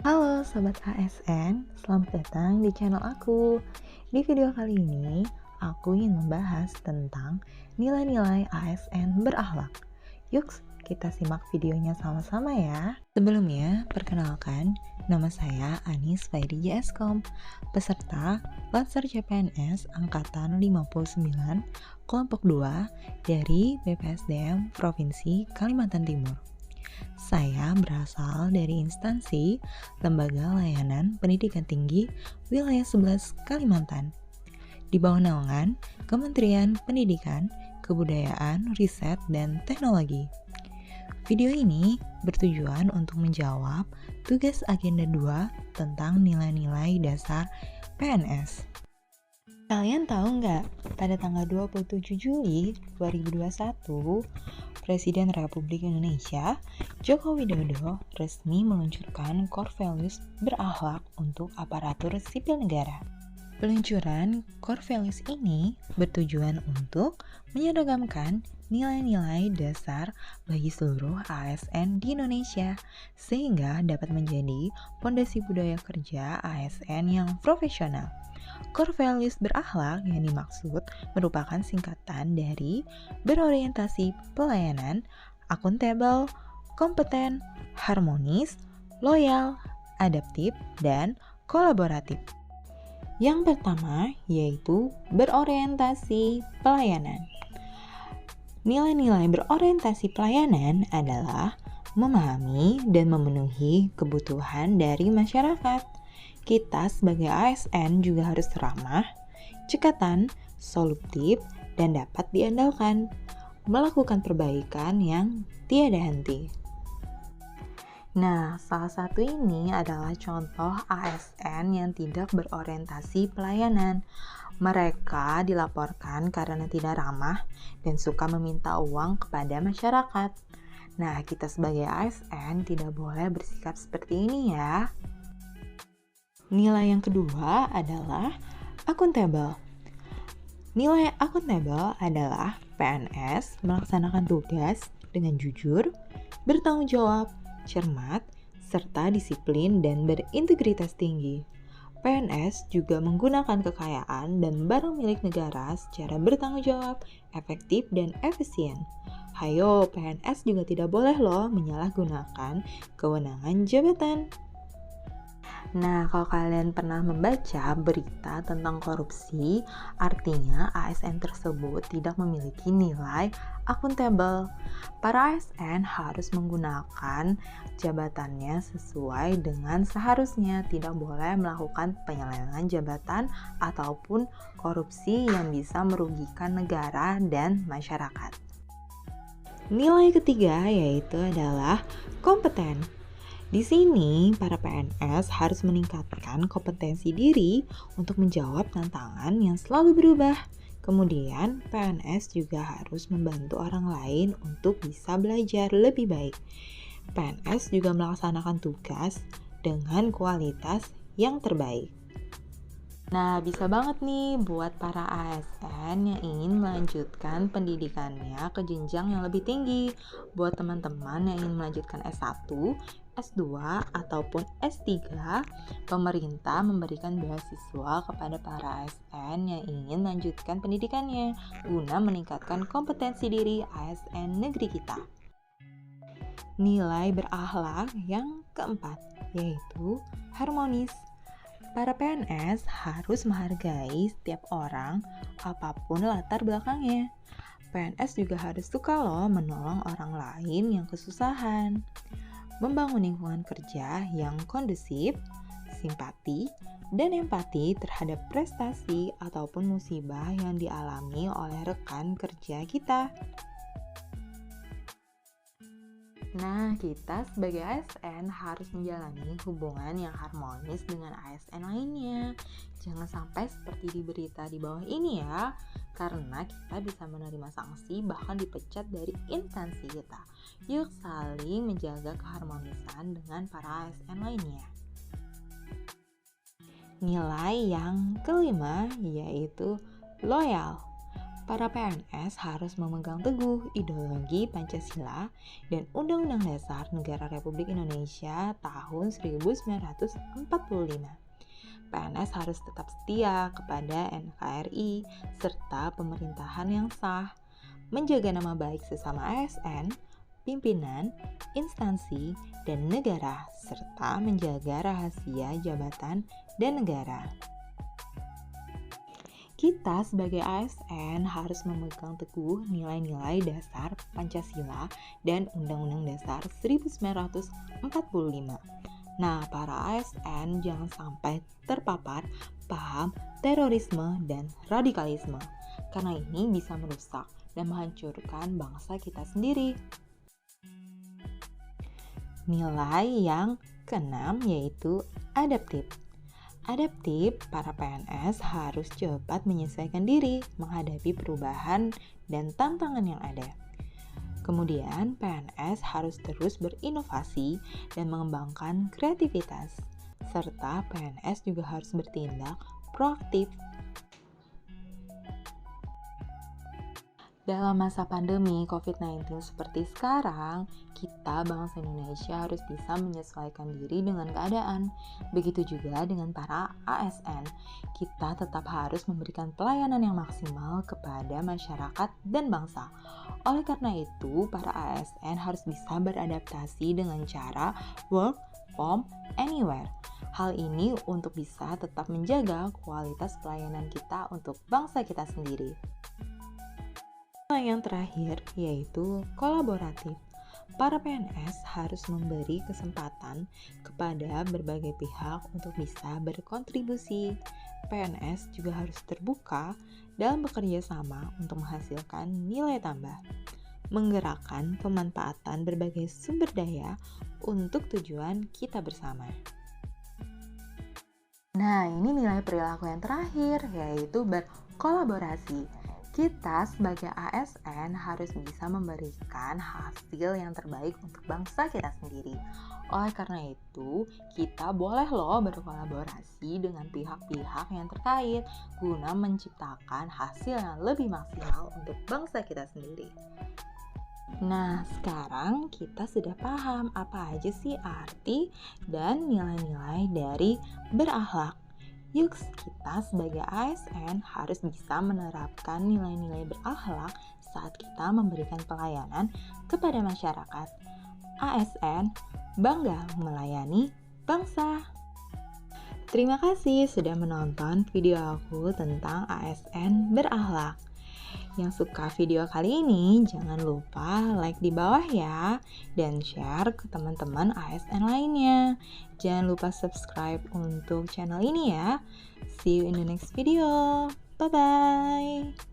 Halo Sobat ASN, selamat datang di channel aku. Di video kali ini, aku ingin membahas tentang nilai-nilai ASN berakhlak. Yuk, kita simak videonya sama-sama ya. Sebelumnya, perkenalkan, nama saya Anis Fairi JSCom, peserta Latsar CPNS Angkatan 59, kelompok 2 dari BPSDM Provinsi Kalimantan Timur. Saya berasal dari instansi Lembaga Layanan Pendidikan Tinggi Wilayah 11 Kalimantan di bawah naungan Kementerian Pendidikan, Kebudayaan, Riset, dan Teknologi. Video ini bertujuan untuk menjawab tugas agenda 2 tentang nilai-nilai dasar PNS. Kalian tahu nggak, pada tanggal 27 Juli 2021, Presiden Republik Indonesia Joko Widodo resmi meluncurkan Core Values berakhlak untuk aparatur sipil negara. Peluncuran Core Values ini bertujuan untuk menyeragamkan nilai-nilai dasar bagi seluruh ASN di Indonesia sehingga dapat menjadi pondasi budaya kerja ASN yang profesional. Core Values berakhlak yang dimaksud merupakan singkatan dari berorientasi pelayanan, akuntabel, kompeten, harmonis, loyal, adaptif, dan kolaboratif. Yang pertama yaitu berorientasi pelayanan. Nilai-nilai berorientasi pelayanan adalah memahami dan memenuhi kebutuhan dari masyarakat. Kita sebagai ASN juga harus ramah, cekatan, solutif, dan dapat diandalkan, melakukan perbaikan yang tiada henti. Nah, salah satu ini adalah contoh ASN yang tidak berorientasi pelayanan. Mereka dilaporkan karena tidak ramah dan suka meminta uang kepada masyarakat. Nah, kita sebagai ASN tidak boleh bersikap seperti ini ya. Nilai yang kedua adalah akuntabel. Nilai akuntabel adalah PNS melaksanakan tugas dengan jujur, bertanggung jawab, cermat, serta disiplin dan berintegritas tinggi. PNS juga menggunakan kekayaan dan barang milik negara secara bertanggung jawab, efektif, dan efisien. Hayo, PNS juga tidak boleh loh menyalahgunakan kewenangan jabatan. Nah, kalau kalian pernah membaca berita tentang korupsi, artinya ASN tersebut tidak memiliki nilai akuntabel. Para ASN harus menggunakan jabatannya sesuai dengan seharusnya, tidak boleh melakukan penyelewengan jabatan ataupun korupsi yang bisa merugikan negara dan masyarakat. Nilai ketiga yaitu adalah kompeten. Di sini, para PNS harus meningkatkan kompetensi diri untuk menjawab tantangan yang selalu berubah. Kemudian, PNS juga harus membantu orang lain untuk bisa belajar lebih baik. PNS juga melaksanakan tugas dengan kualitas yang terbaik. Nah, bisa banget nih buat para ASN yang ingin melanjutkan pendidikannya ke jenjang yang lebih tinggi. Buat teman-teman yang ingin melanjutkan S1, S2, ataupun S3, pemerintah memberikan beasiswa kepada para ASN yang ingin melanjutkan pendidikannya guna meningkatkan kompetensi diri ASN negeri kita. Nilai berakhlak yang keempat yaitu harmonis. Para PNS harus menghargai setiap orang, apapun latar belakangnya. PNS juga harus suka loh menolong orang lain yang kesusahan. Membangun lingkungan kerja yang kondusif, simpati, dan empati terhadap prestasi ataupun musibah yang dialami oleh rekan kerja kita. Nah, kita sebagai ASN harus menjalani hubungan yang harmonis dengan ASN lainnya. Jangan sampai seperti di berita di bawah ini ya, karena kita bisa menerima sanksi bahkan dipecat dari instansi kita. Yuk saling menjaga keharmonisan dengan para ASN lainnya. Nilai yang kelima yaitu loyal. Para PNS harus memegang teguh ideologi Pancasila dan Undang-Undang Dasar Negara Republik Indonesia tahun 1945. PNS harus tetap setia kepada NKRI serta pemerintahan yang sah, menjaga nama baik sesama ASN, pimpinan, instansi, dan negara, serta menjaga rahasia jabatan dan negara. Kita sebagai ASN harus memegang teguh nilai-nilai dasar Pancasila dan Undang-Undang Dasar 1945. Nah, para ASN jangan sampai terpapar paham terorisme dan radikalisme, karena ini bisa merusak dan menghancurkan bangsa kita sendiri. Nilai yang keenam yaitu adaptif. Adaptif, para PNS harus cepat menyesuaikan diri menghadapi perubahan dan tantangan yang ada. Kemudian, PNS harus terus berinovasi dan mengembangkan kreativitas, serta PNS juga harus bertindak proaktif. Dalam masa pandemi COVID-19 seperti sekarang, kita bangsa Indonesia harus bisa menyesuaikan diri dengan keadaan. Begitu juga dengan para ASN, kita tetap harus memberikan pelayanan yang maksimal kepada masyarakat dan bangsa. Oleh karena itu, para ASN harus bisa beradaptasi dengan cara work from anywhere. Hal ini untuk bisa tetap menjaga kualitas pelayanan kita untuk bangsa kita sendiri. Yang terakhir yaitu kolaboratif. Para PNS harus memberi kesempatan kepada berbagai pihak untuk bisa berkontribusi. PNS juga harus terbuka dalam bekerja sama untuk menghasilkan nilai tambah, menggerakkan pemanfaatan berbagai sumber daya untuk tujuan kita bersama. Nah, ini nilai perilaku yang terakhir, yaitu berkolaborasi. Kita sebagai ASN harus bisa memberikan hasil yang terbaik untuk bangsa kita sendiri. Oleh karena itu, kita boleh loh berkolaborasi dengan pihak-pihak yang terkait guna menciptakan hasil yang lebih maksimal untuk bangsa kita sendiri. Nah, sekarang kita sudah paham apa aja sih arti dan nilai-nilai dari berakhlak. Yuk, kita sebagai ASN harus bisa menerapkan nilai-nilai berakhlak saat kita memberikan pelayanan kepada masyarakat. ASN bangga melayani bangsa. Terima kasih sudah menonton video aku tentang ASN berakhlak. Yang suka video kali ini, jangan lupa like di bawah ya, dan share ke teman-teman ASN lainnya. Jangan lupa subscribe untuk channel ini ya. See you in the next video. Bye-bye.